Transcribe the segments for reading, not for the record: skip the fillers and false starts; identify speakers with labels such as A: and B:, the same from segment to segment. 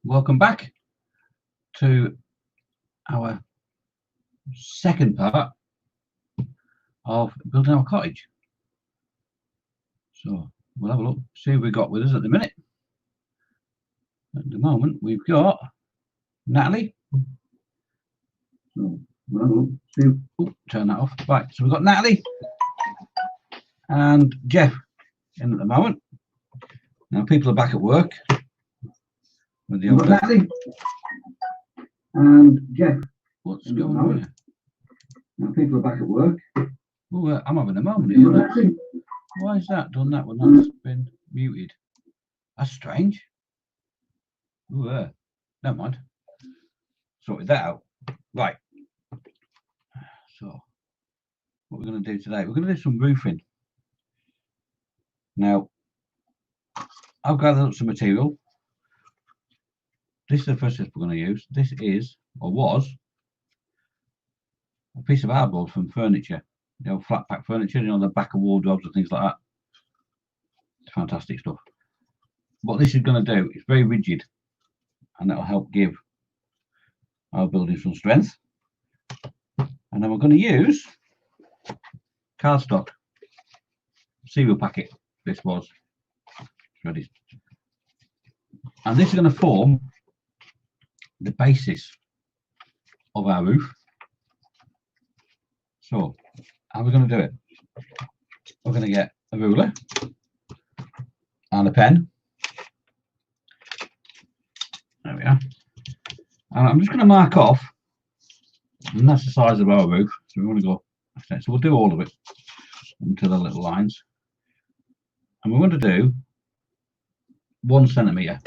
A: Welcome back to our second part of building our cottage. So we'll have a look, see who we've got with us at the minute. At the moment, we've got Natalie. So we'll have a look, see. Oh, turn that off. Right, so we've got Natalie and Jeff in at the moment. Now people are back at work. With the old Natalie and Jeff. What's going on here? Now people are back at work. Oh, I'm having a moment here. Why is that done that when that's been muted? That's strange. Ooh, never mind. Sorted that out. Right. So, what we're going to do today, we're going to do some roofing. Now, I've gathered up some material. This is the first step we're going to use. This is, or was, a piece of hardboard from furniture. You know, flat pack furniture, you know, the back of wardrobes and things like that. It's fantastic stuff. What this is going to do, it's very rigid, and that'll help give our building some strength. And then we're going to use cardstock, cereal packet. This was ready, and this is going to form the basis of our roof. So, how are we going to do it? We're going to get a ruler and a pen. There we are. And I'm just going to mark off, and that's the size of our roof. So we want to go, so we'll do all of it into the little lines. And we're going to do 1 centimetre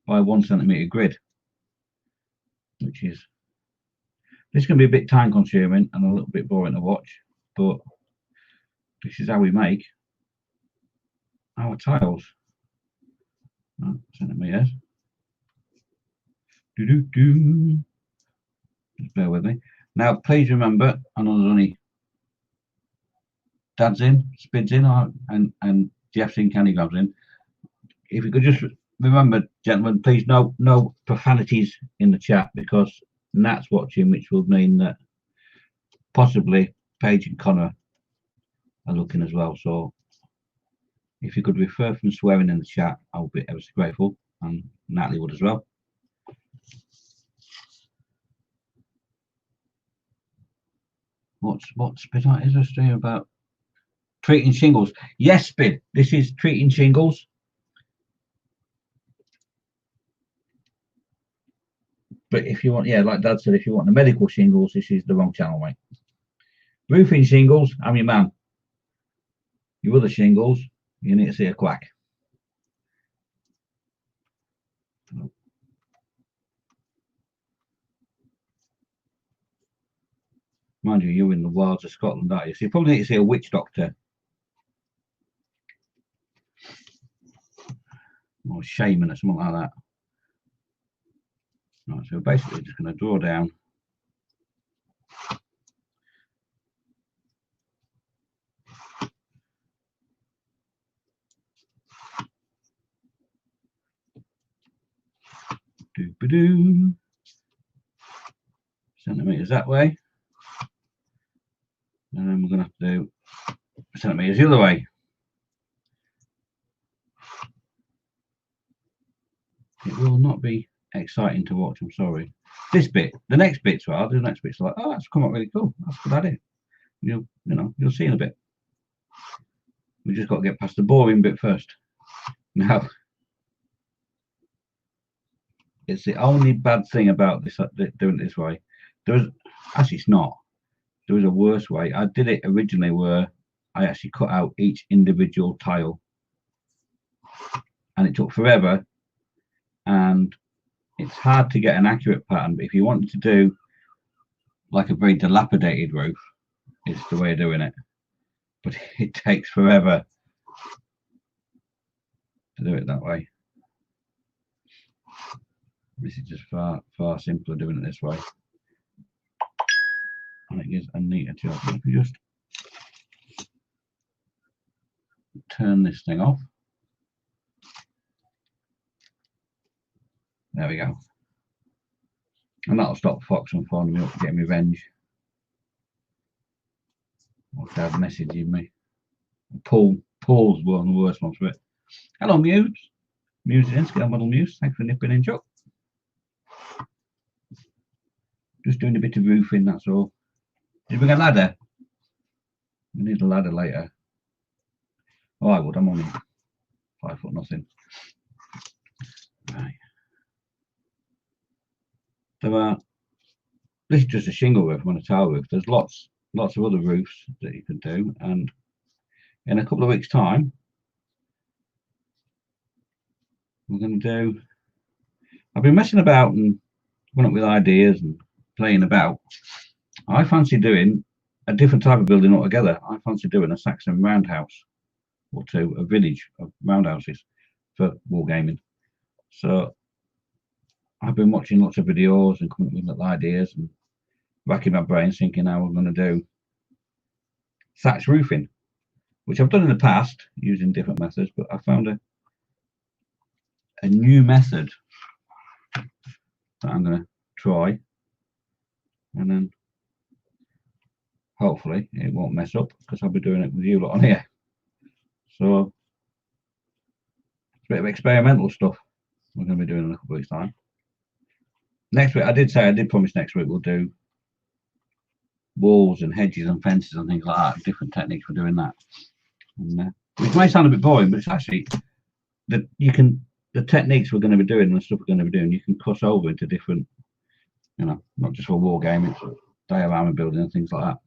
A: by 1 centimetre grid, which is, this can be a bit time consuming and a little bit boring to watch, but this is how we make our tiles. Centimetres. Just bear with me. Now, please remember, I know there's only Dad's in, Spid's in, and Jeff's in, Candy Grab's in. If you could just remember, gentlemen, please no profanities in the chat, because Nat's watching, which will mean that possibly Paige and Connor are looking as well. So if you could refer from swearing in the chat, I would be ever so grateful, and Natalie would as well. What Spid is a stream about? Treating shingles. Yes, Spid, this is treating shingles. But if you want, yeah, like Dad said, if you want the medical shingles, this is the wrong channel, mate. Roofing shingles, I'm your man. Your other shingles, you need to see a quack. Mind you, you're in the wilds of Scotland, aren't you? So you probably need to see a witch doctor. Or shaman or something like that. Right, so basically just going to draw down. Doo-ba-doo. Centimetres that way. And then we're going to have to do centimetres the other way. It will not be exciting to watch, I'm sorry. This bit, the next bits are, the next bits are like, oh, that's come out really cool. That's a good idea. You know, you'll see in a bit. We just got to get past the boring bit first. Now, it's the only bad thing about this, doing it this way. Actually, it's not. There is a worse way. I did it originally where I actually cut out each individual tile, and it took forever, and it's hard to get an accurate pattern. But if you wanted to do like a very dilapidated roof, it's the way of doing it. But it takes forever to do it that way. This is just far simpler doing it this way, and it gives a neater job. If you just turn this thing off, There we go. And that'll stop Fox from phoning me up, getting revenge. Or Dad messaging me. Paul's one of the worst ones for it. Hello, Muse. Muse in, Scale Model Muse. Thanks for nipping in, Chuck. Just doing a bit of roofing, that's all. Did we get a ladder? We need a ladder later. Oh, I would. I'm only 5 foot nothing. Right. So, this is just a shingle roof on a tile roof. There's lots of other roofs that you can do, and in a couple of weeks' time, we're going to do. I've been messing about and coming up with ideas and playing about. I fancy doing a different type of building altogether. I fancy doing a Saxon roundhouse or two, a village of roundhouses for wargaming. So I've been watching lots of videos and coming up with little ideas and racking my brain thinking how we're going to do thatch roofing, which I've done in the past using different methods, but I found a new method that I'm going to try, and then hopefully it won't mess up because I'll be doing it with you lot on here. So it's a bit of experimental stuff we're going to be doing in a couple of weeks' time. Next week, I did promise next week we'll do walls and hedges and fences and things like that, different techniques for doing that. And, which may sound a bit boring, but it's actually the techniques we're going to be doing and the stuff we're going to be doing, you can cross over into different, not just for war gaming, it's diorama building and things like that,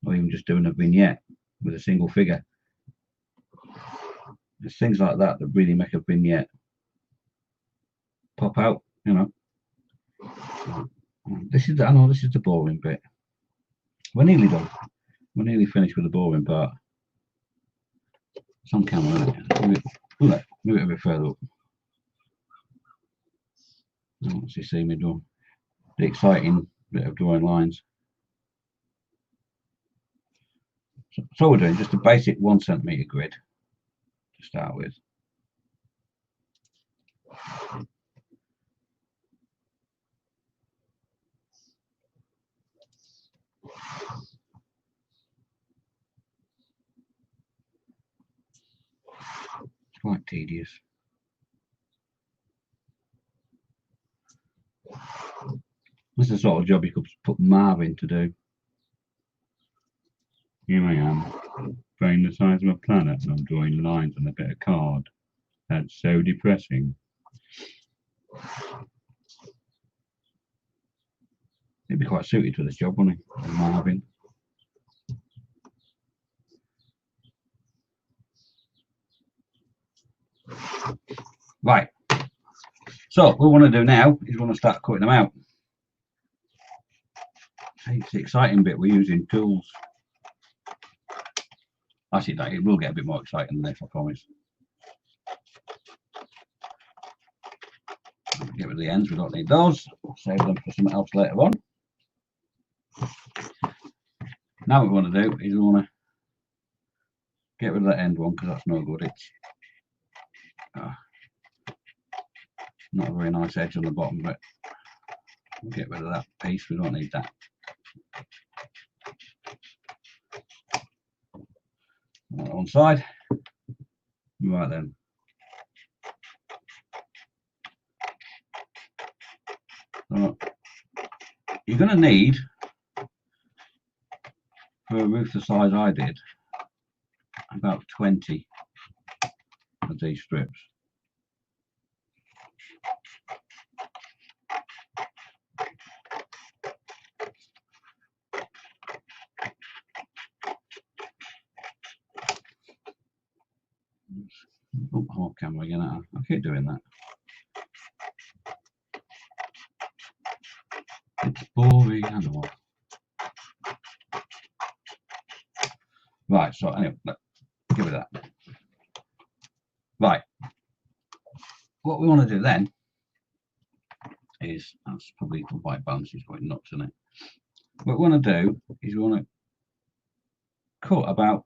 A: or even just doing a vignette with a single figure. There's things like that that really make a vignette pop out. I know this is the boring bit. We're nearly done. We're nearly finished with the boring part. It's on camera, isn't it? Move it a bit further up. What's he see me doing? The exciting bit of drawing lines. So we're doing just a basic 1 centimetre grid to start with. It's quite tedious. This is the sort of job you could put Marvin to do. Here I am, drawing the size of a planet, and I'm drawing lines on a bit of card. That's so depressing. He'd be quite suited to this job, wouldn't he? Marvin. Right. So what we want to do now is we want to start cutting them out. It's the exciting bit. We're using tools. Actually, it will get a bit more exciting than this, I promise. Get rid of the ends. We don't need those. We'll save them for something else later on. Now what we want to do is we want to get rid of that end one because that's no good. It's not a very nice edge on the bottom, but we'll get rid of that piece. We don't need that. On side. Right then. So you're going to need, for a roof the size I did, about 20 of these strips. Oh, off camera again. I keep doing that. It's boring, I know. Right, so anyway, give it that. Right. What we want to do then is, that's probably the white balance is going nuts, isn't it? What we want to do is we want to cut about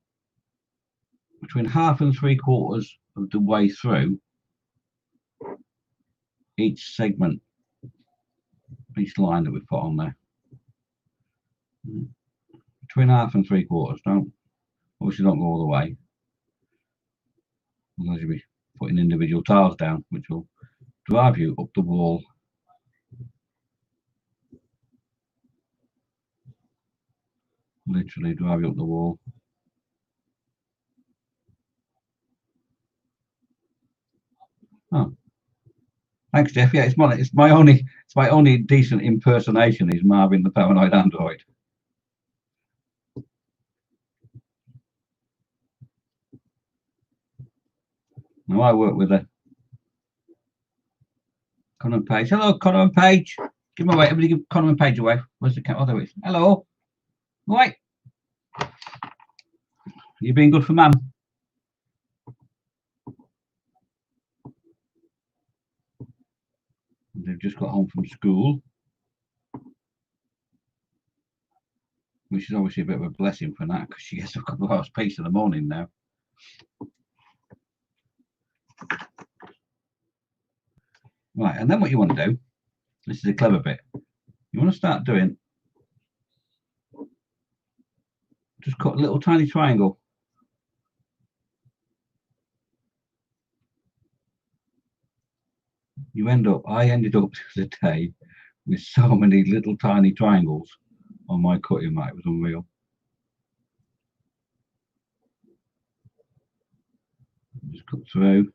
A: between 1/2 and 3/4 of the way through each segment, each line that we put on there. Between 1/2 and 3/4. Obviously don't go all the way. Otherwise you'll be putting individual tiles down, which will drive you up the wall. Literally drive you up the wall. Oh, thanks, Jeff. Yeah, it's my only decent impersonation is Marvin the Paranoid Android. Now I work with a Connor and Page. Hello, Connor and Page. Give them away. Everybody give Connor and Page away. Where's the cat? Oh, there it is. Hello. Right. You being good for Mum? They've just got home from school, which is obviously a bit of a blessing for that because she gets a couple of hours peace in the morning now. Right, and then what you want to do, this is a clever bit, you want to start doing, just cut a little tiny triangle. I ended up the other day with so many little tiny triangles on my cutting mat, it was unreal. Just cut through.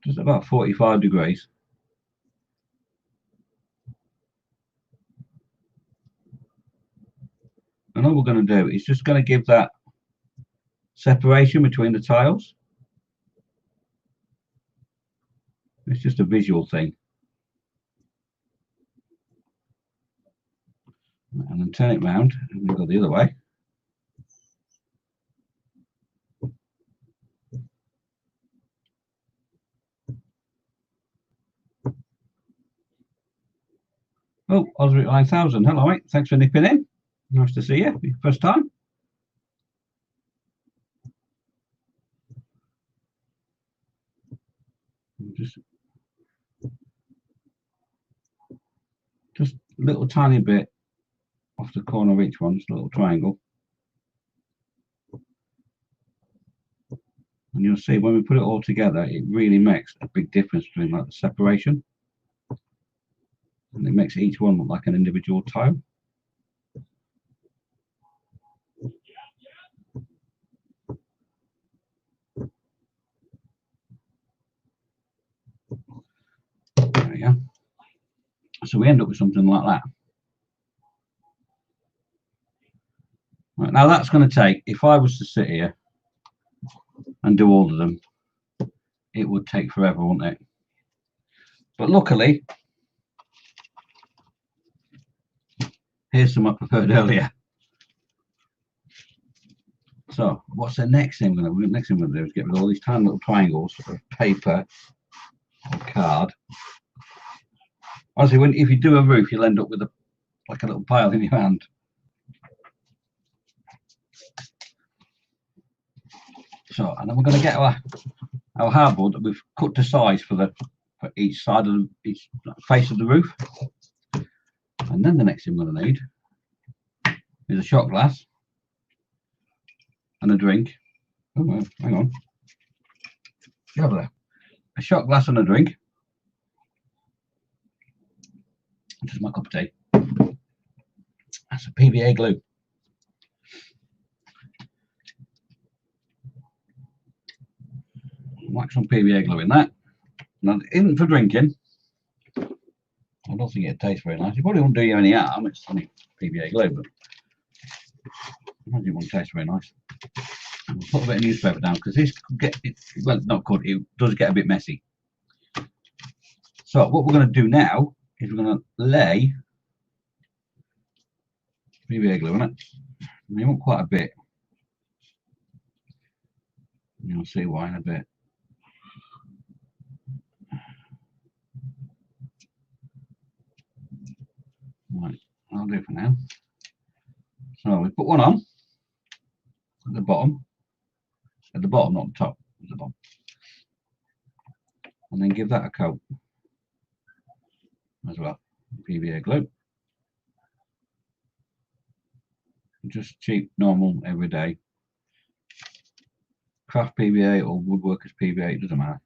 A: Just about 45 degrees. And all we're going to do is just going to give that separation between the tiles. It's just a visual thing. And then turn it round and go the other way. Oh, Osric 9000. Hello, mate. Thanks for nipping in. Nice to see you. First time. Just a little tiny bit off the corner of each one, just a little triangle. And you'll see when we put it all together, it really makes a big difference between like the separation. And it makes each one look like an individual tile. There we go. So we end up with something like that. Right, now that's going to take, if I was to sit here and do all of them, it would take forever, wouldn't it? But luckily, here's some I prepared earlier. So what's the next thing we're going to do? Next thing we're going to do is get rid of all these tiny little triangles of paper or card. Honestly, if you do a roof, you'll end up with like a little pile in your hand. So, and then we're going to get our hardboard that we've cut to size for each side of each face of the roof. And then the next thing we're going to need is a shot glass and a drink. Oh, well, hang on. Get over there. A shot glass and a drink. Just my cup of tea. That's a PVA glue. Whack some PVA glue in that. Now, it isn't for drinking. I don't think it tastes very nice. It probably won't do you any harm. It's only PVA glue, but I don't think it won't taste very nice. We'll put a bit of newspaper down because this could get, well, not could, it does get a bit messy. So what we're going to do now is we're going to lay PVA glue on it. And you want quite a bit. You'll see why in a bit. Right, I'll do for now. So we put one on at the bottom, not the top, at the bottom. and then give that a coat as well. PVA glue. Just cheap, normal, everyday. Craft PVA or woodworkers PVA, it doesn't matter.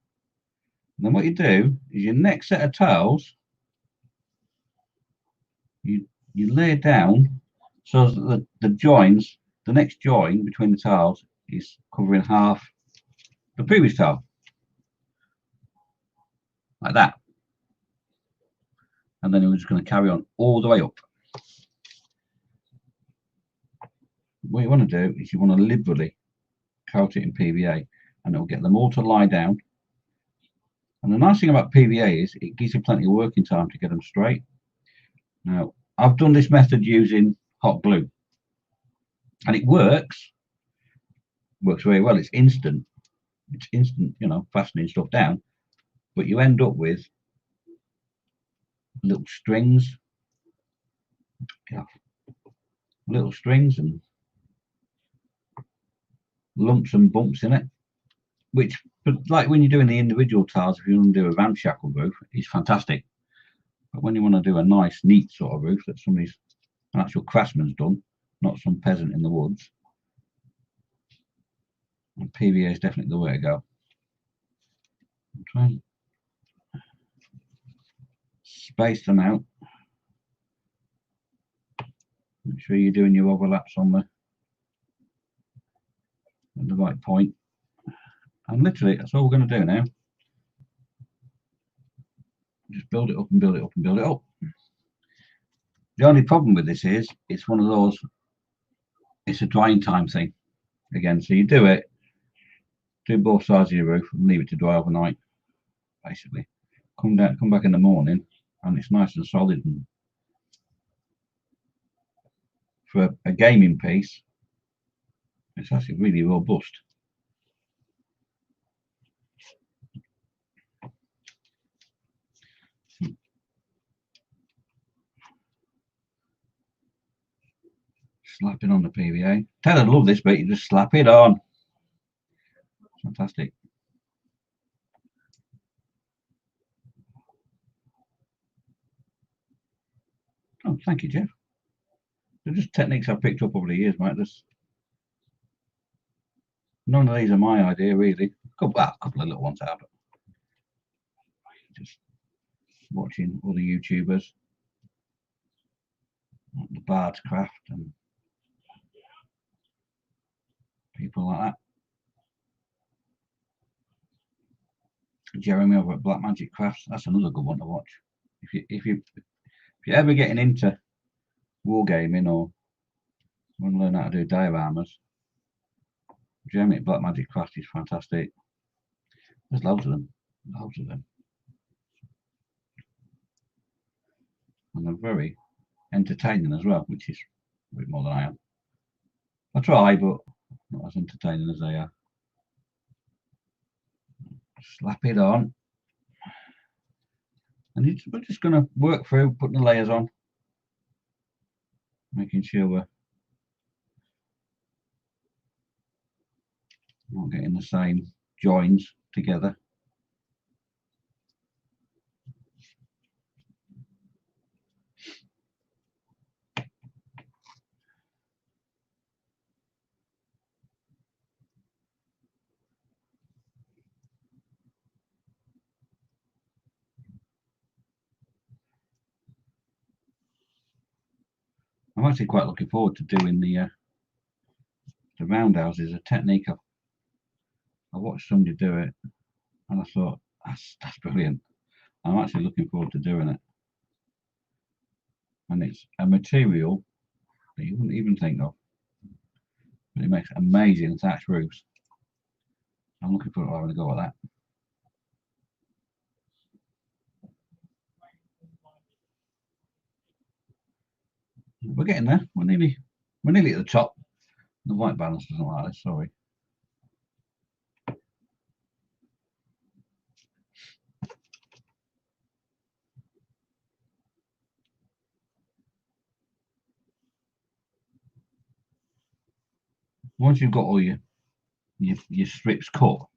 A: And then what you do is your next set of tiles, you lay down so that the joins, the next join between the tiles is covering half the previous tile. Like that. And then we're just going to carry on all the way up. What you want to do is you want to liberally coat it in PVA, and it will get them all to lie down. And the nice thing about PVA is it gives you plenty of working time to get them straight. Now, I've done this method using hot glue, and it works very well. It's instant, you know, fastening stuff down, but you end up with little strings, and lumps and bumps in it, which, but like when you're doing the individual tiles, if you want to do a ramshackle roof, it's fantastic. But when you want to do a nice, neat sort of roof that an actual craftsman's done, not some peasant in the woods, and PVA is definitely the way to go. I'm trying to space them out. Make sure you're doing your overlaps on at the right point. And literally, that's all we're going to do now. Just build it up and build it up and build it up. The only problem with this is it's one of those, it's a drying time thing again. So you do both sides of your roof and leave it to dry overnight, basically. Come back in the morning and it's nice and solid. And for a gaming piece, it's actually really robust. Slap it on the PVA. Ted would love this bit, you just slap it on. Fantastic. Oh, thank you, Jeff. They're just techniques I've picked up over the years, mate. None of these are my idea, really. A couple of little ones out, but just watching other YouTubers, like the Bard's Craft and people like that. Jeremy over at Black Magic Crafts, that's another good one to watch. If you're ever getting into wargaming or want to learn how to do dioramas, Jeremy at Black Magic Crafts is fantastic. There's loads of them. And they're very entertaining as well, which is a bit more than I am. I try, but not as entertaining as they are. Slap it on. And we're just going to work through putting the layers on, making sure we're not getting the same joins together. I'm actually quite looking forward to doing the roundhouses. A technique I watched somebody do it, and I thought that's brilliant. I'm actually looking forward to doing it, and it's a material that you wouldn't even think of, but it makes amazing thatched roofs. I'm looking forward to having a go at that. We're getting there. We're nearly at the top. The white balance doesn't like this, sorry. Once you've got all your strips cut,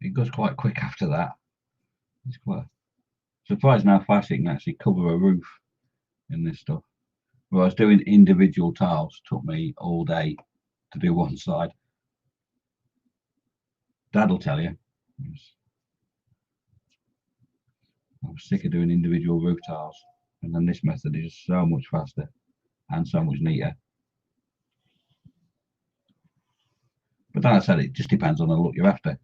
A: it goes quite quick after that. It's quite surprising how fast you can actually cover a roof in this stuff. Whereas doing individual tiles took me all day to do one side. Dad'll tell you. I was sick of doing individual roof tiles, and then this method is so much faster and so much neater. But like I said, it just depends on the look you're after.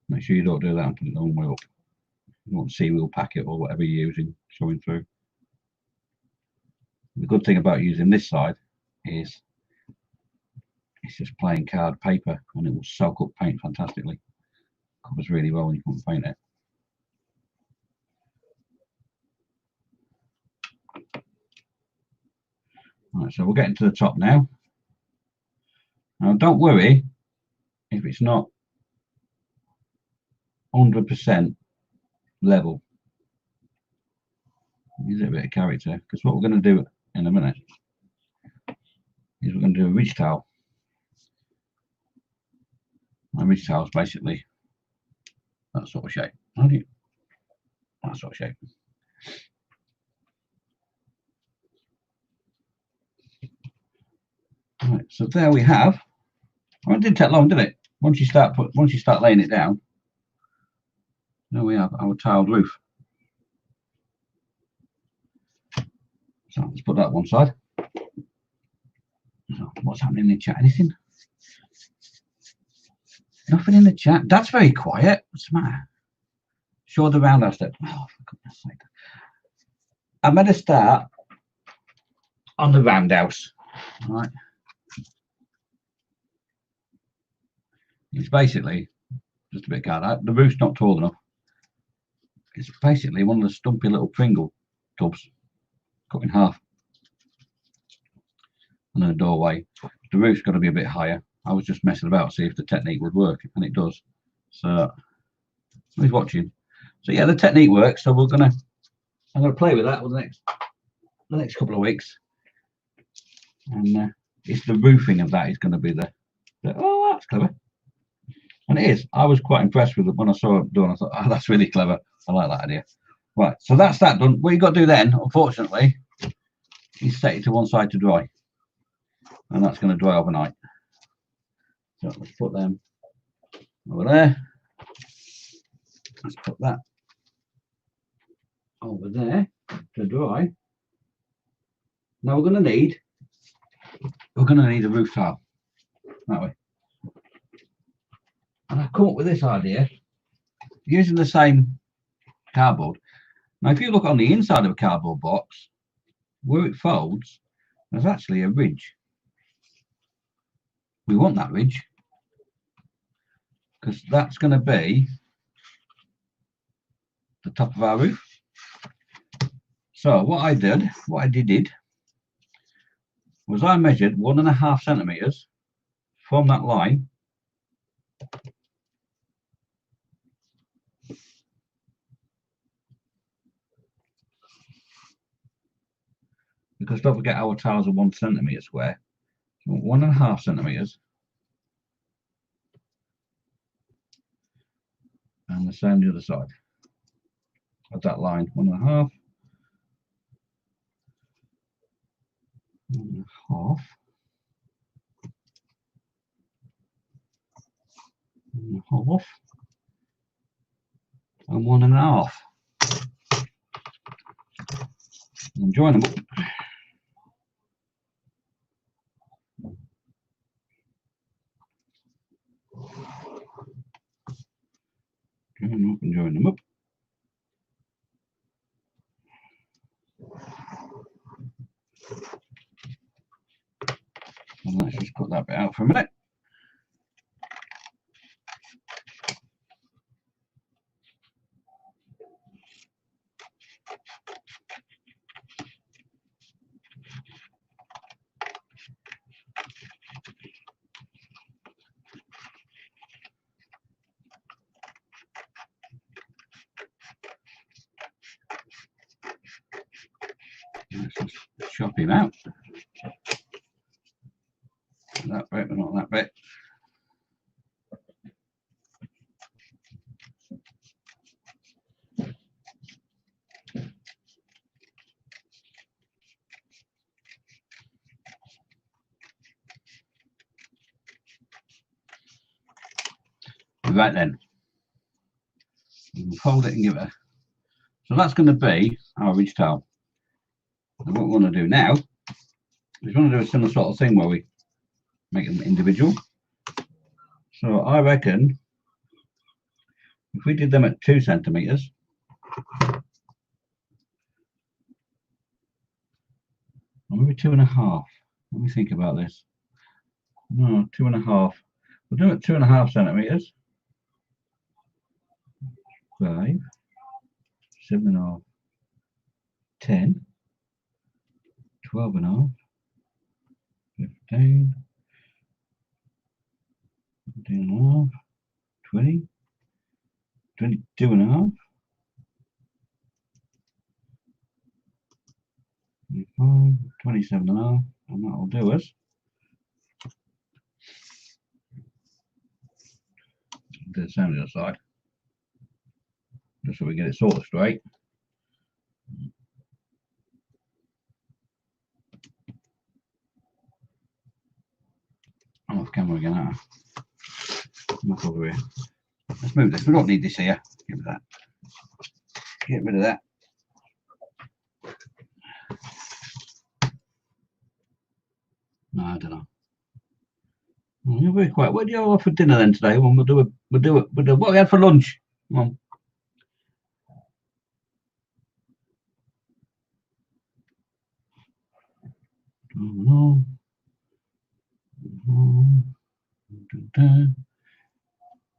A: Make sure you don't do that and put it the wrong way up. You want seawheel packet or whatever you're using showing through. The good thing about using this side is it's just plain card paper and it will soak up paint fantastically. Covers really well when you come and paint it. Right, so we're getting to the top now. Now don't worry if it's not 100% level. Use a bit of character, because what we're going to do in a minute is we're going to do a ridge tile. A ridge tile is basically that sort of shape. That sort of shape. Right, so there we have. Well, it didn't take long, did it? Once you start laying it down, there we have our tiled roof. So let's put that one side. So what's happening in the chat? Anything? Nothing in the chat. That's very quiet. What's the matter? Show the roundhouse step. Oh, for goodness sake. I'm going to start on the roundhouse. All right. It's basically just a bit of card. The roof's not tall enough. It's basically one of the stumpy little Pringle tubs cut in half. And then a doorway. The roof's got to be a bit higher. I was just messing about to see if the technique would work, and it does. So who's watching? So yeah, the technique works. So I'm gonna play with that for the next couple of weeks, and it's the roofing of that is going to be the oh, that's clever, and it is. I was quite impressed with it when I saw it done. I thought, oh, that's really clever. I like that idea. Right, so that's that done. What you got to do then, unfortunately, is set it to one side to dry, and that's going to dry overnight. So let's put them over there. Let's put that over there to dry. Now we're going to need a roof tile that way. And I've come up with this idea using the same cardboard. Now if you look on the inside of a cardboard box, where it folds, there's actually a ridge. We want that ridge because that's going to be the top of our roof. So what I did was I measured 1.5 centimeters from that line because don't forget our tiles are 1 centimeter square. So 1.5 centimeters, and the same the other side of that line. 1.5. 1.5. 1.5. And 1.5. And join them up. Join them up. And let's just cut that bit out for a minute. Let's just chop him out. That bit, but not that bit. Right then, fold it and give it a... So that's going to be our ridge tail. And what we want to do now is we want to do a similar sort of thing where we make them individual. So I reckon if we did them at 2 centimeters, or maybe 2.5. Let me think about this. No, 2.5. We'll do it at 2.5 centimeters. 5, 7.5, 10, 12.5, 15, 15.5, 20, 22.5, 25, 27.5, and that will do us. Do the same on the other side, just so we get it sort of straight. I'm off camera again. Look over here. Let's move this. We don't need this here. Get rid of that. Get rid of that. No, I don't know. You're very quiet. What do you have for dinner then today? Well, we'll do what we had for lunch. Come on.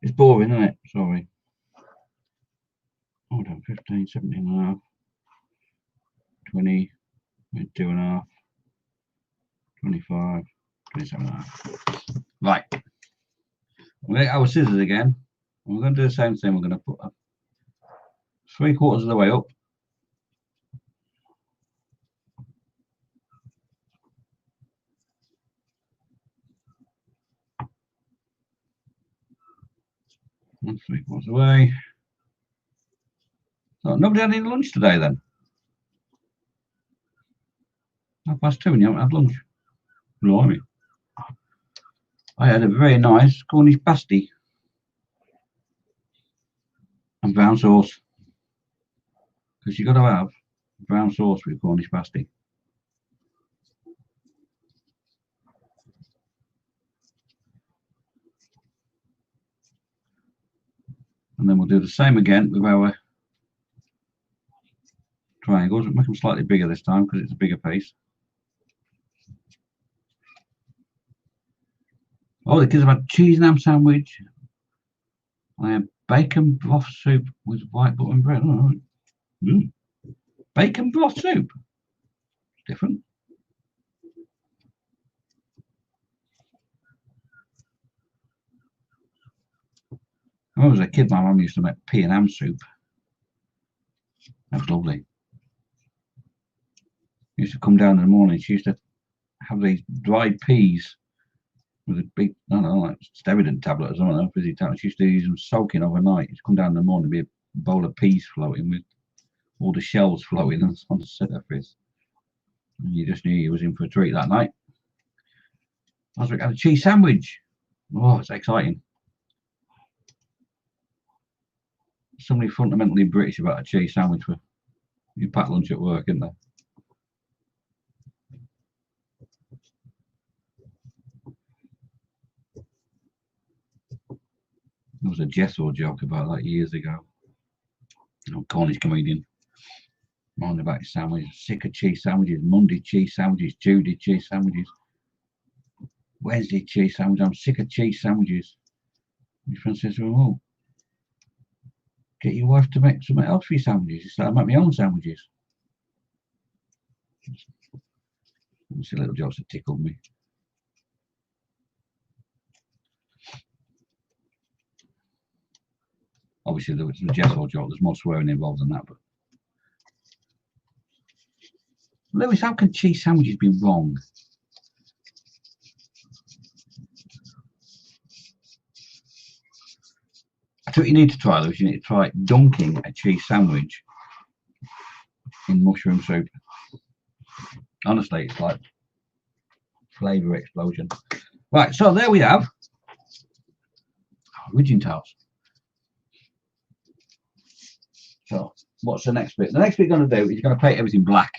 A: It's boring, isn't it? Sorry. Hold on, 15, 17.5, 20, 22.5, 25, 27.5. Right. We're going to get our scissors again. We're going to do the same thing. We're going to put up 3/4 of the way up. And 3/4 away. So nobody had any lunch today then? 2:30 and you haven't had lunch. Blimey. I had a very nice Cornish pasty and brown sauce. Because you've got to have brown sauce with Cornish pasty. And then we'll do the same again with our triangles. We'll make them slightly bigger this time because it's a bigger piece. Oh, the kids have had cheese and ham sandwich. I had bacon broth soup with white butter and bread. Oh, bacon broth soup. Different. When I was a kid, my mum used to make pea and ham soup. That was lovely. Used to come down in the morning. She used to have these dried peas with a big, I don't know, like Sterident tablet or something, fizzy tablet. She used to use them soaking overnight. She'd come down in the morning, be a bowl of peas floating with all the shells floating and on the set of fizz. And you just knew you was in for a treat that night. I was like, had a cheese sandwich. Oh, it's exciting. Somebody fundamentally British about a cheese sandwich for your packed lunch at work, isn't there? There was a Jethro joke about that years ago. Cornish comedian. Moaning about his sandwiches. Sick of cheese sandwiches. Monday cheese sandwiches. Tuesday cheese sandwiches. Wednesday cheese sandwiches. I'm sick of cheese sandwiches. My friend says to him, oh, get your wife to make something else for your sandwiches. He said, I make my own sandwiches. It's a little jokes that tickled me. Obviously, there was the Jethro joke. There's more swearing involved than that, but Lewis, how can cheese sandwiches be wrong? I think you need to try, Lewis. You need to try dunking a cheese sandwich in mushroom soup. Honestly, it's like flavour explosion. Right, so there we have ridging tiles. So what's the next bit? The next bit you're going to do is you're going to paint everything black,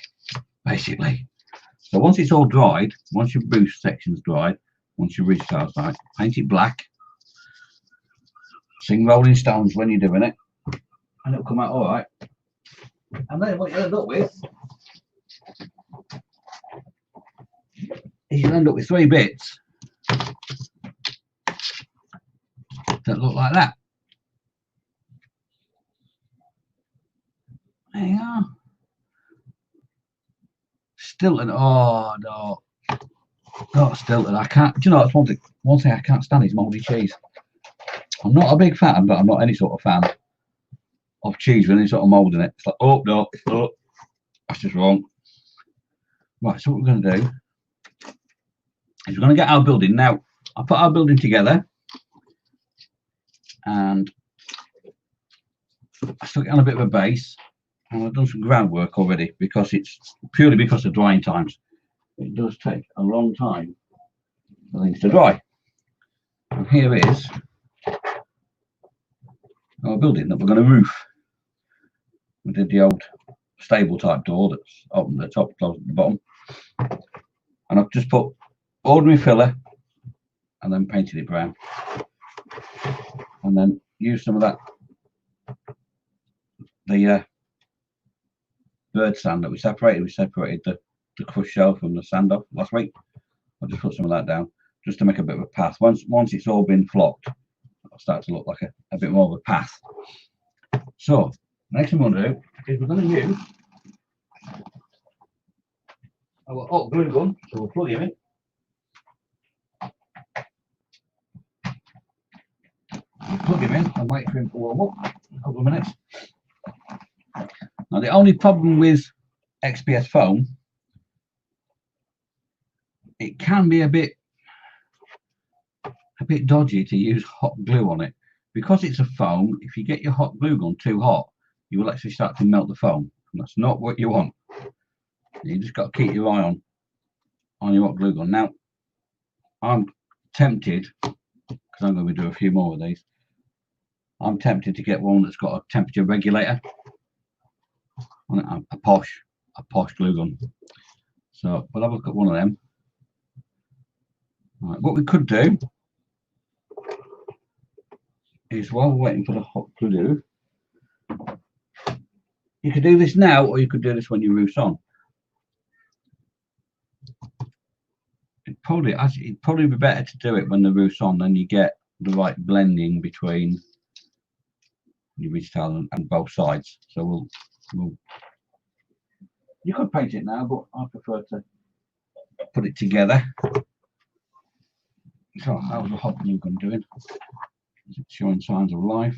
A: basically. So once it's all dried, once your boost section's dried, once your ridge tile's dried, paint it black. Sing Rolling Stones when you're doing it, and it'll come out all right. And then what you end up with is you'll end up with 3 bits that look like that. There you are. Stilton. Oh no, not Stilton. I can't. Do you know, it's one thing I can't stand is mouldy cheese. I'm not a big fan, but I'm not any sort of fan of cheese with any sort of mould in it. It's like, oh no, oh, that's just wrong. Right, so what we're going to do is we're going to get our building. Now, I put our building together and I stuck it on a bit of a base, and I've done some groundwork already because it's purely because of drying times. It does take a long time for things to dry. And here is our building that we're going to roof. We did the old stable type door that's open at the top, closed at the bottom, and I've just put ordinary filler and then painted it brown, and then used some of that the bird sand that we separated. We separated the crushed shell from the sand off last week. I'll just put some of that down just to make a bit of a path. Once it's all been flocked, it'll start to look like a bit more of a path. So next thing we're going to do is we're going to use our hot glue gun. So we'll plug him in. We'll plug him in and wait for him to warm up in a couple of minutes. Now the only problem with XPS foam, it can be a bit dodgy to use hot glue on it. Because it's a foam, if you get your hot glue gun too hot, you will actually start to melt the foam, and that's not what you want. You just got to keep your eye on your hot glue gun. Now I'm tempted, because I'm going to do a few more of these, I'm tempted to get one that's got a temperature regulator on it, a posh glue gun. So we'll have a look at one of them. Right, what we could do is, while we're waiting for the hot glue, you could do this now, or you could do this when your roof's on. It'd probably be better to do it when the roof's on, then you get the right blending between your ridge tile and both sides. So we'll you could paint it now, but I prefer to put it together. So how's the hot glue gun doing? Is it showing signs of life?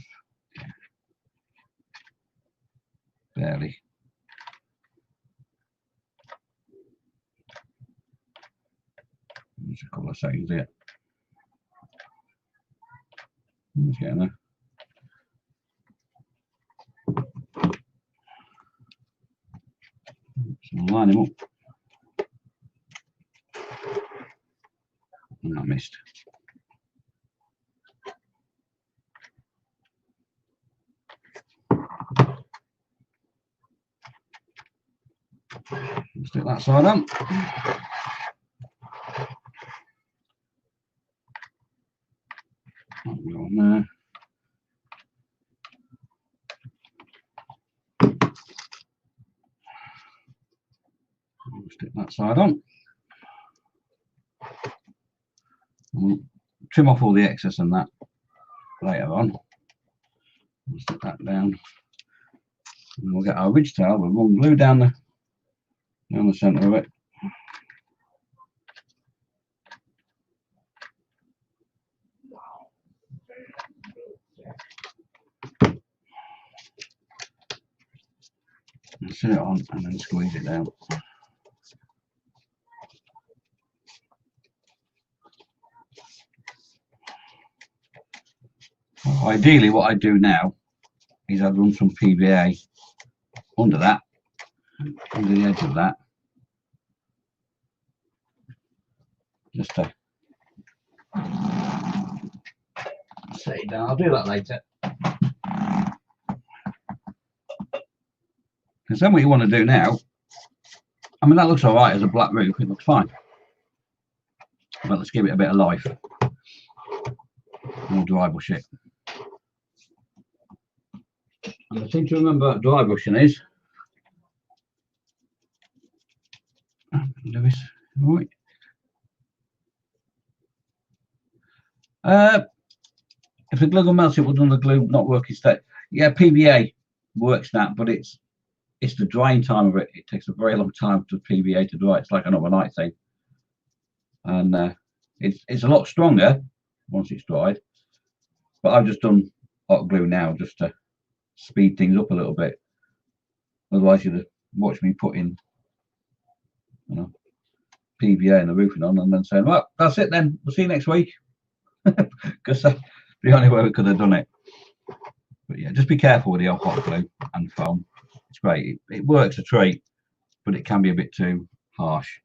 A: Barely. Just a couple of seconds here. It's getting there. So line him up. And I missed. Stick that side on. That'll go on there. Stick that side on. We'll trim off all the excess and that later on. We'll stick that down. And we'll get our ridge tile. We'll run glue down the centre of it. And set it on and then squeeze it down. Ideally, what I do now is I'd run some PVA under that, under the edge of that, just to set it down. I'll do that later. Because then what you want to do now, I mean, that looks all right as a black roof, it looks fine. But let's give it a bit of life. We'll dry brush it. And the thing to remember about dry brushing is, Lewis, right. If the glue gun melts, it will do the glue not working state. Yeah, PVA works that, but it's the drying time of it. It takes a very long time for PVA to dry. It's like an overnight thing, and it's a lot stronger once it's dried. But I've just done hot glue now just to speed things up a little bit. Otherwise, you'd have watched me putting, you know, PVA and the roofing on, and then saying, "Well, that's it then. We'll see you next week," because that's the only way we could have done it. But yeah, just be careful with the old hot glue and foam. It's great. It works a treat, but it can be a bit too harsh.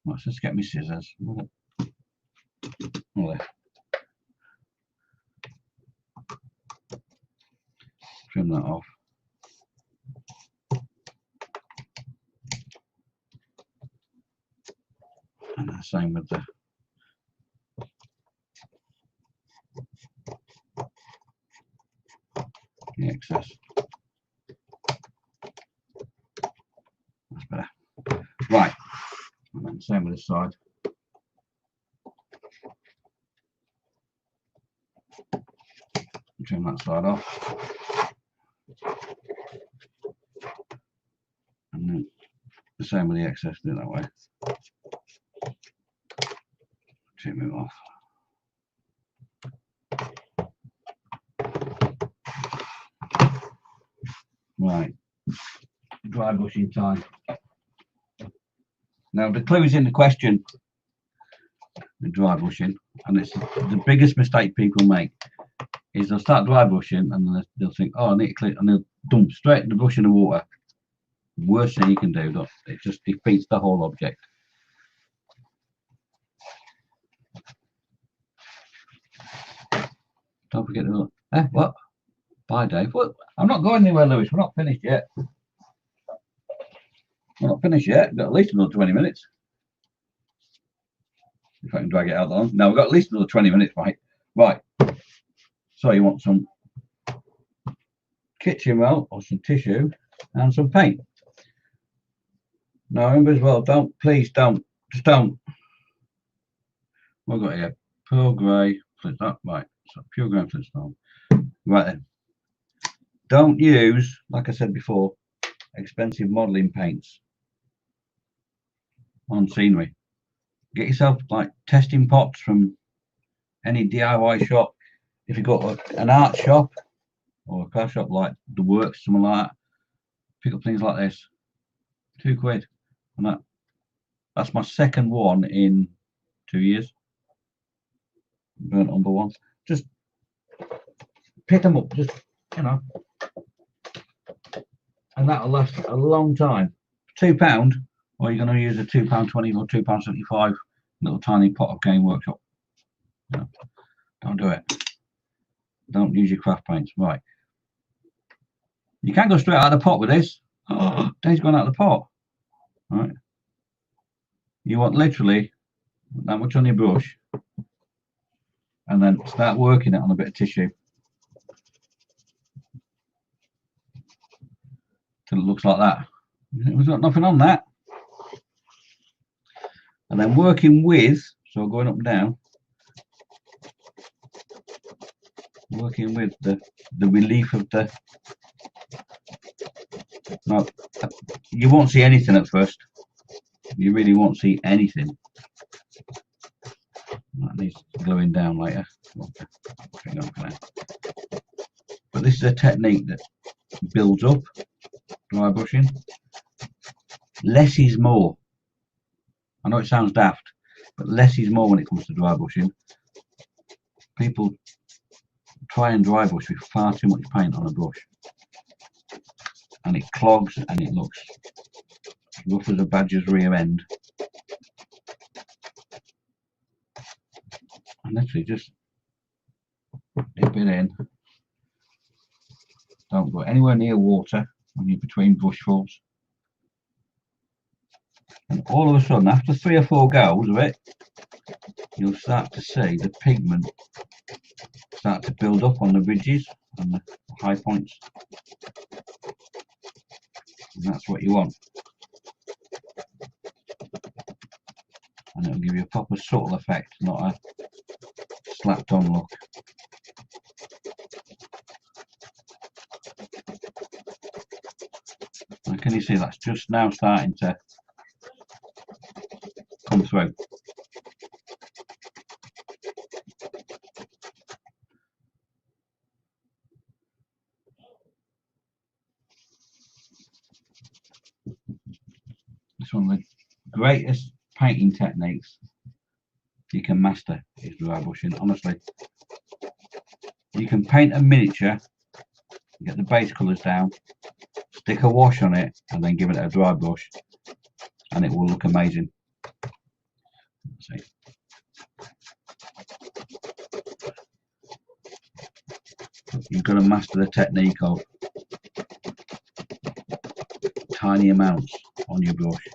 A: Let's just get my scissors. Oh, there. Trim that off. And the same with the excess. That's better. Right. And then same with this side. Trim that side off. And then the same with the excess, do it that way. Trim it off. Right, dry brushing time. Now the clue is in the question, the dry brushing, and it's the biggest mistake people make is they'll start dry brushing and then they'll think, oh, I need to clean, and they'll dump straight the brush in the water. Worst thing you can do, it just defeats the whole object. Don't forget to, what? Bye, Dave. What? I'm not going anywhere, Lewis. We're not finished yet. We're not finished yet. We've got at least another 20 minutes. If I can drag it out that long. No, we've got at least another 20 minutes, right? Right. So you want some kitchen roll or some tissue and some paint. Now remember as well, please don't, just don't. We've got here pearl grey, flintstone. Right, so pure grey flintstone. Right then. Don't use, like I said before, expensive modelling paints on scenery. Get yourself like testing pots from any DIY shop. If you've got an art shop or a craft shop like The Works, something like that, pick up things like this. £2, and that's my second one in 2 years. Burnt umber one. Just pick them up, just, you know, and that'll last a long time. £2, or you're going to use a £2.20 or £2.75 little tiny pot of Game Workshop. No, don't do it. Don't use your craft paints. Right. You can't go straight out of the pot with this. Oh, Dave's gone out of the pot. All right. You want literally that much on your brush, and then start working it on a bit of tissue till it looks like that. We've got nothing on that. And then working with, so going up and down, working with the relief of the. No, you won't see anything at first. You really won't see anything. That needs gluing down later. But this is a technique that builds up dry brushing. Less is more. I know it sounds daft, but less is more when it comes to dry brushing. People try and dry brush with far too much paint on a brush, and it clogs and it looks rough as a badger's rear end. And literally just dip it in. Don't go anywhere near water when you're between brushfuls. And all of a sudden, after 3 or 4 goes of it, you'll start to see the pigment start to build up on the ridges and the high points. And that's what you want. And it'll give you a proper subtle effect, not a slapped on look. And can you see that's just now starting to come through? It's one of the greatest painting techniques you can master is dry brushing. Honestly, you can paint a miniature, get the base colours down, stick a wash on it, and then give it a dry brush, and it will look amazing. Let's see. You've got to master the technique of tiny amounts on your brush.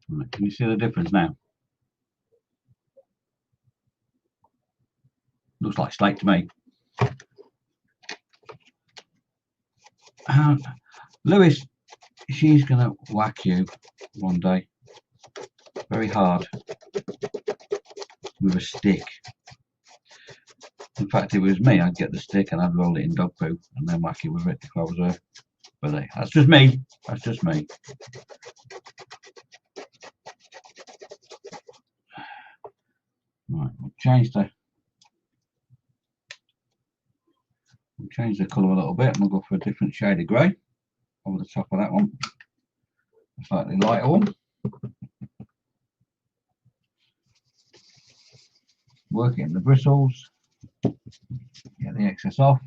A: Right, can you see the difference now? Looks like slate to me. Lewis, she's going to whack you one day very hard with a stick. In fact, if it was me, I'd get the stick and I'd roll it in dog poo and then whack it with it if I was her. But that's just me. That's just me. Right, we'll change the colour a little bit, and we'll go for a different shade of grey over the top of that one. A slightly lighter one. Work it in the bristles. Get the excess off.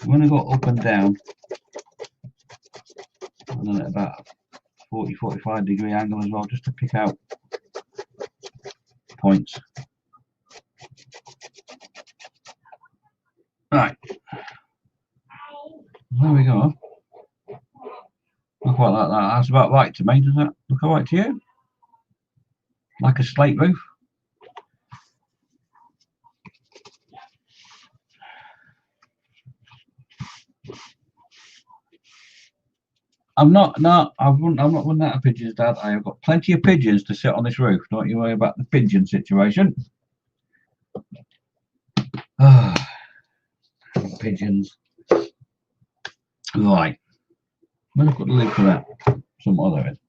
A: I'm going to go up and down, and then at about 40-45 degree angle as well, just to pick out points. Right, there we go. I quite like that. That's about right to me. Does that look all right to you? Like a slate roof? I'm not running out of pigeons, Dad. I have got plenty of pigeons to sit on this roof. Don't you worry about the pigeon situation. Pigeons. Right. I'm going to put the lid for that. Some other end.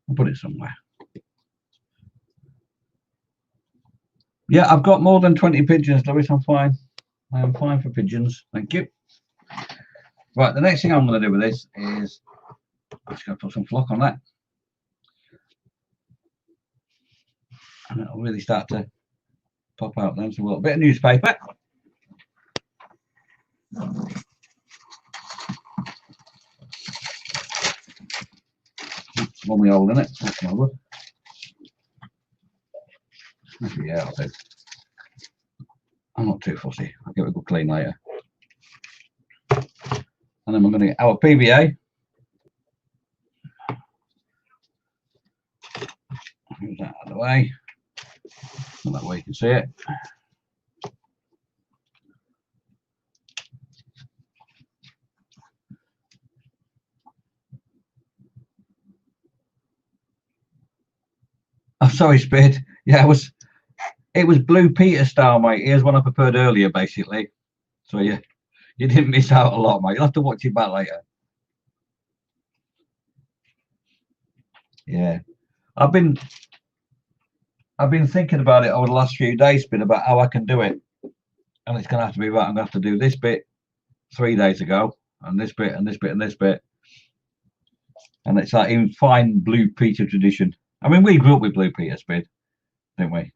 A: I'll put it somewhere. Yeah, I've got more than 20 pigeons, Lewis. I'm fine. I am fine for pigeons. Thank you. Right, the next thing I'm going to do with this is I'm just going to put some flock on that. And it'll really start to pop out then. So a little bit of newspaper. One we hold in it. That's no good. Yeah, I'll do. I'm not too fussy. I'll give it a good clean later. And then we're going to get our PVA. Move that out of the way. So that way you can see it. I'm sorry, Spade. Yeah, it was Blue Peter style, mate. Here's one I prepared earlier, basically. So yeah, you didn't miss out a lot, mate. You'll have to watch it back later. Yeah, I've been thinking about it over the last few days, been about how I can do it, and it's gonna have to be right. I'm gonna have to do this bit 3 days ago, and this bit, and this bit, and this bit, and it's like in fine Blue Peter tradition. I mean, we grew up with Blue Peter, Spade, didn't we?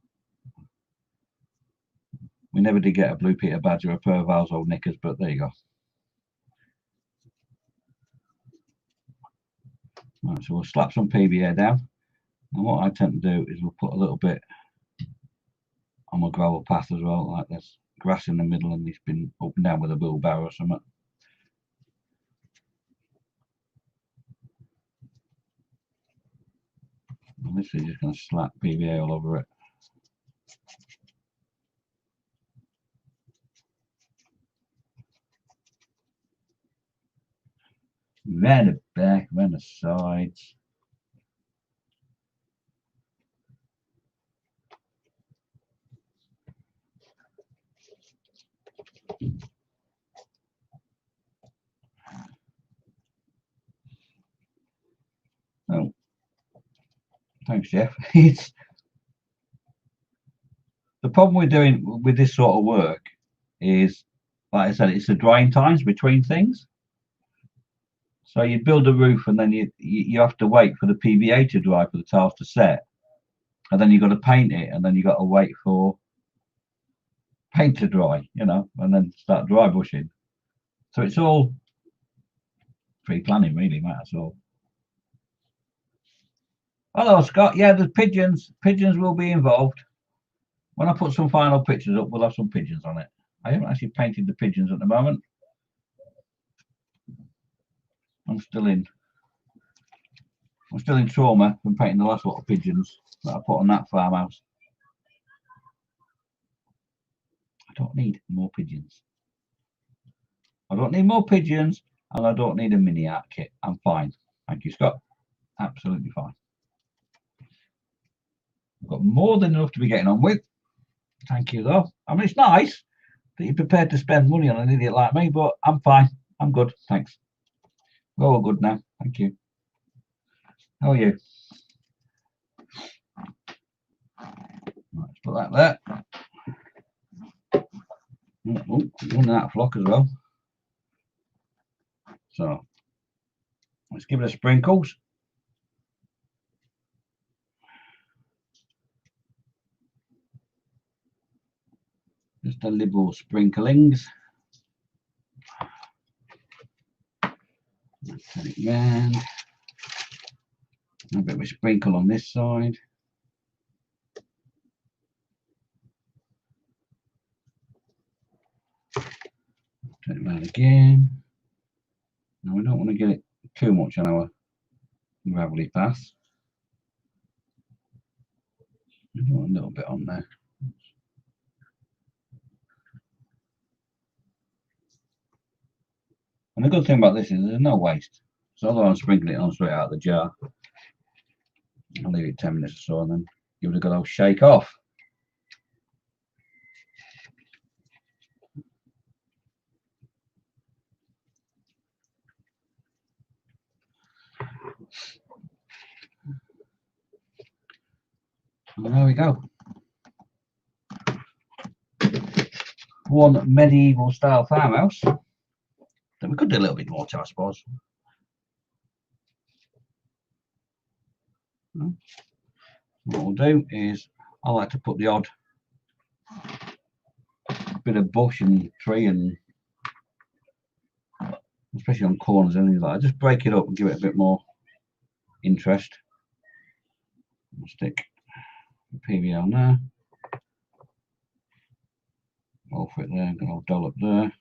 A: We never did get a Blue Peter badge or a pair of Val's old knickers, but there you go. Right, so we'll slap some PVA down, and what I tend to do is we'll put a little bit on my gravel path as well, like there's grass in the middle and it's been up and down with a wheelbarrow or something. I'm literally just going to slap PVA all over it. Around the back, around the sides. Oh, thanks, Jeff. It's the problem we're doing with this sort of work is, like I said, it's the drying times between things. So you build a roof and then you have to wait for the PVA to dry for the tiles to set, and then you've got to paint it, and then you've got to wait for paint to dry, and then start dry brushing. So it's all pre-planning, really, mate. That's all. Hello, Scott. Yeah, there's pigeons. Pigeons will be involved. When I put some final pictures up, we'll have some pigeons on it. I haven't actually painted the pigeons at the moment. I'm still in trauma from painting the last lot of pigeons that I put on that farmhouse. I don't need more pigeons. I don't need more pigeons, and I don't need a mini art kit. I'm fine. Thank you, Scott. Absolutely fine. I've got more than enough to be getting on with. Thank you, though. I mean, it's nice that you're prepared to spend money on an idiot like me, but I'm fine. I'm good. Thanks. We're all good now. Thank you. How are you? Let's put that there. Oh, running out of flock as well. So let's give it a sprinkles. Just a liberal sprinklings. Turn it round. A bit of a sprinkle on this side. Turn it round again. Now we don't want to get it too much on our gravelly path. We want a little bit on there. And the good thing about this is there's no waste. So although I'm sprinkling it on straight out of the jar, I'll leave it 10 minutes or so and then give it a good old shake off. And there we go. One medieval style farmhouse. Then we could do a little bit more to, I suppose. What we'll do is I like to put the odd bit of bush and tree, and especially on corners and things like that. Just break it up and give it a bit more interest. I'll stick the PVA on there. Go for it there, got a dollop there.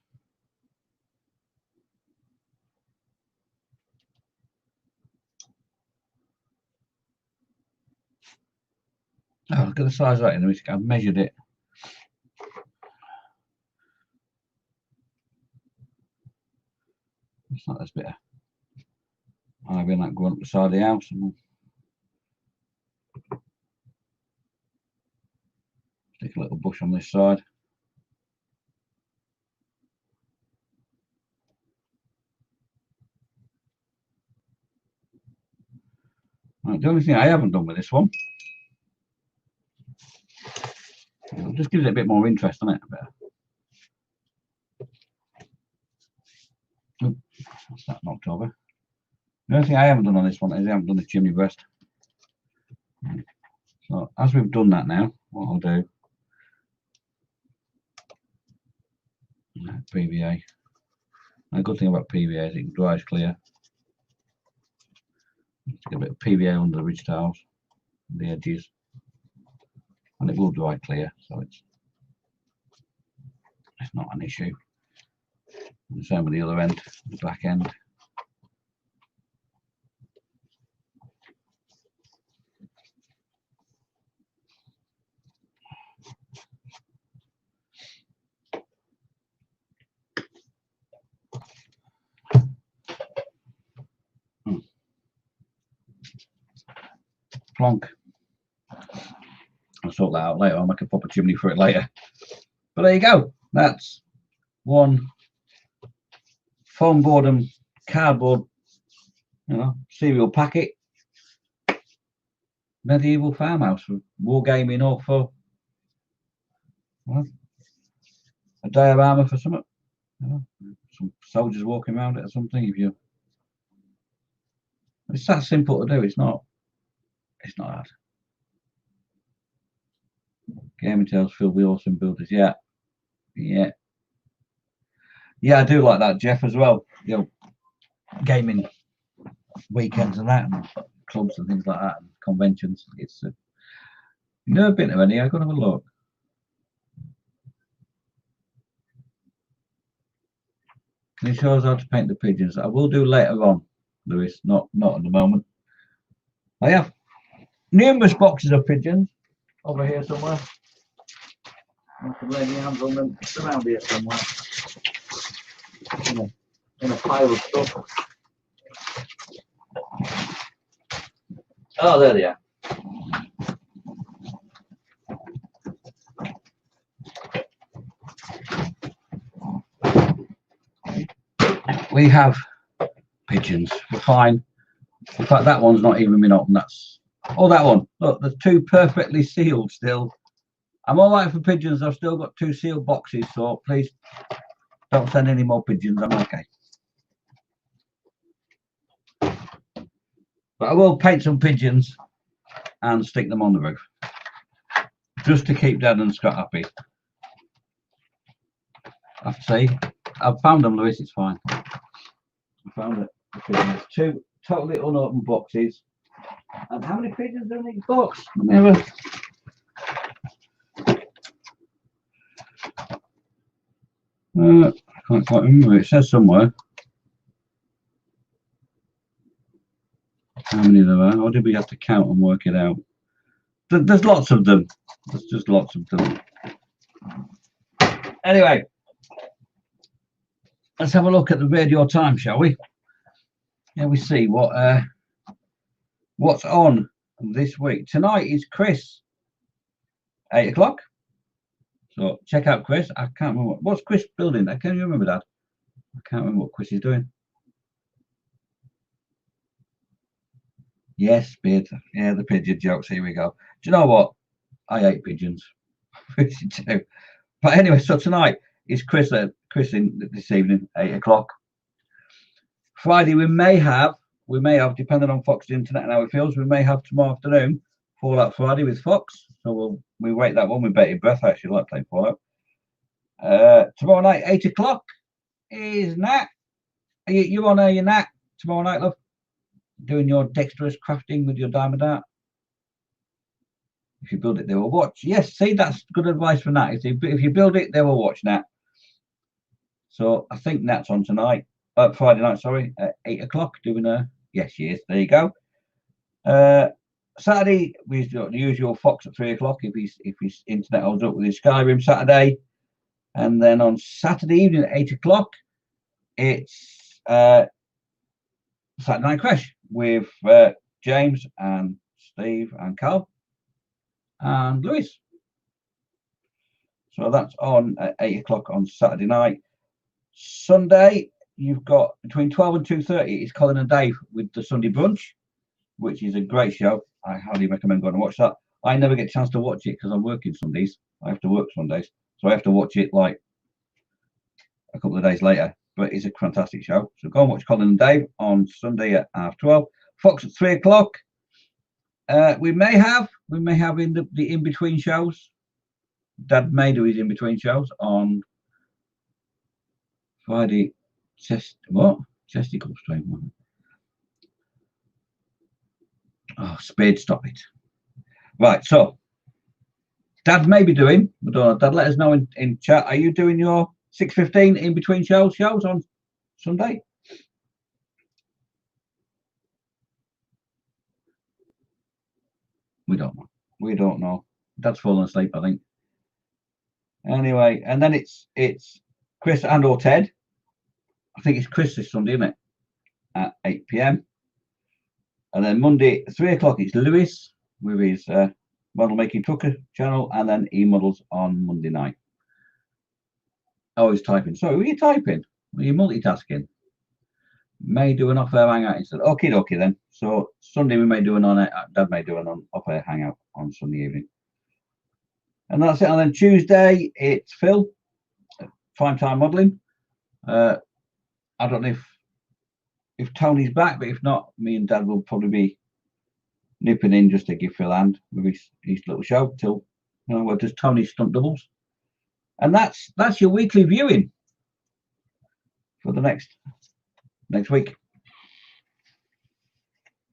A: Oh, look at the size of that in the I've measured it. It's not this bit of ivy and that going up the side of the house. And Stick a little bush on this side. Right, the only thing I haven't done with this one, it just gives it a bit more interest, doesn't it? Oh, what's that knocked over? The only thing I haven't done on this one is I haven't done the chimney breast. So as we've done that now, what I'll do, PVA. The good thing about PVA is it dries clear. Get a bit of PVA under the ridge tiles, the edges, and it will dry clear, so it's not an issue. And the same with the other end, the back end. Plonk. I'll sort that out later. I'll make a proper chimney for it later. But there you go. That's one foam board and cardboard, cereal packet medieval farmhouse for wargaming or for a day of armour for something. Some soldiers walking around it or something. It's that simple to do. It's not hard. Gaming Tales filled with awesome builders. Yeah, I do like that, Jeff, as well. Gaming weekends and that, and clubs and things like that, and conventions. It's never been to any. I've got to have a look. Can you show us how to paint the pigeons? I will do later on, Lewis. Not at the moment. I have numerous boxes of pigeons over here somewhere. I can lay my hands on them around here somewhere. In a pile of stuff. Oh, there they are. We have pigeons. We're fine. In fact, that one's not even been opened. That one. Look, there's two perfectly sealed still. I'm all right for pigeons. I've still got two sealed boxes, so please don't send any more pigeons. I'm okay. But I will paint some pigeons and stick them on the roof, just to keep Dad and Scott happy. I have to say, I've found them, Lewis. It's fine. I found it. There's two totally unopened boxes. And how many pigeons are in each box? Let me have a... I can't quite remember. It says somewhere how many there are. Or did we have to count and work it out? There's lots of them. There's just lots of them. Anyway, let's have a look at the radio time, shall we? Yeah, we see what's on this week. Tonight is Chris, 8 o'clock. So check out Chris. I can't remember what's Chris building. Can you remember that? I can't remember what Chris is doing. Yes, Beard. Yeah, the pigeon jokes. Here we go. Do you know what? I hate pigeons. Too. But anyway, so tonight is Chris in this evening, 8 o'clock. Friday we may have, depending on Fox's internet and how it feels, we may have tomorrow afternoon Fallout Friday with Fox. So we wait that one with bated breath. I actually like playing Fallout. Tomorrow night, 8 o'clock is Nat. Are you on your Nat tomorrow night, love? Doing your dexterous crafting with your diamond art. If you build it, they will watch. Yes, see, that's good advice for Nat. If you build it, they will watch Nat. So I think Nat's on tonight. Friday night, sorry, at 8 o'clock doing yes, she is. There you go. Saturday, we've got the usual Fox at 3 o'clock if his internet holds up with his Skyrim Saturday. And then on Saturday evening at 8 o'clock, it's Saturday Night Crash with James and Steve and Carl and Lewis. So that's on at 8 o'clock on Saturday night. Sunday, you've got between 12 and 2:30. It's Colin and Dave with the Sunday Brunch, which is a great show. I highly recommend going and watch that. I never get a chance to watch it because I'm working Sundays. I have to work Sundays, so I have to watch it like a couple of days later. But it's a fantastic show. So go and watch Colin and Dave on Sunday at 12:30. Fox at 3 o'clock. We may have in the in between shows. Dad may do his in between shows on Friday. Chesticle stream. Oh, Spade, stop it. Right, so Dad may be doing. I don't know. Dad, let us know in chat. Are you doing your 6:15 in between shows on Sunday? We don't know. We don't know. Dad's fallen asleep, I think. Anyway, and then it's Chris and or Ted. I think it's Chris this Sunday, isn't it? At 8 p.m. And then Monday, 3 o'clock, it's Lewis with his Model Making Trucker channel, and then E-Models on Monday night. Oh, he's typing. Sorry, were you typing? Were you multitasking? May do an off-air hangout instead. Okay, dokie then. So Sunday we may do an on-air. Dad may do an off-air hangout on Sunday evening. And that's it. And then Tuesday, it's Phil, Prime Time Modelling. I don't know if Tony's back, but if not, me and Dad will probably be nipping in just to give Phil a hand with his little show till, you know, just Tony's stunt doubles. And that's your weekly viewing for the next week.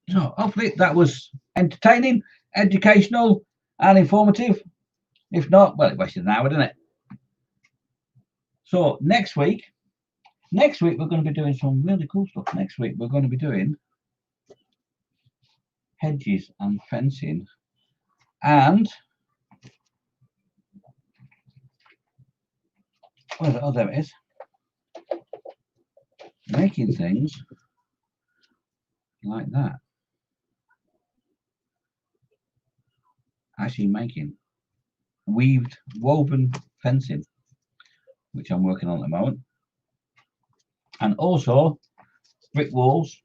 A: So hopefully that was entertaining, educational, and informative. If not, well, it wasted an hour, didn't it? So next week we're going to be doing some really cool stuff. Next week we're going to be doing hedges and fencing, and oh, there it is. Making things like that. Actually making woven fencing, which I'm working on at the moment. And also brick walls,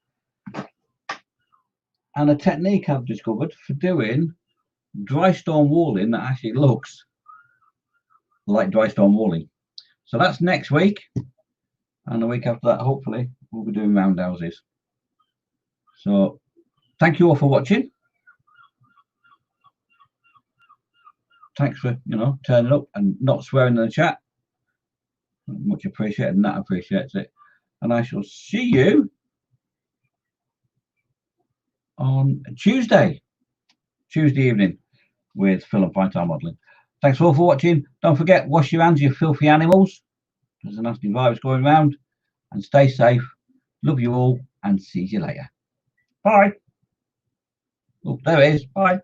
A: and a technique I've discovered for doing dry stone walling that actually looks like dry stone walling. So that's next week, and the week after that hopefully we'll be doing roundhouses. So thank you all for watching. Thanks for, you know, turning up and not swearing in the chat. Much appreciated, and Nat appreciates it. And I shall see you on Tuesday evening with Phil and Prime Time Modelling. Thanks all for watching. Don't forget, wash your hands, you filthy animals. There's a nasty virus going around. And stay safe. Love you all, and see you later. Bye. Oh, there it is. Bye.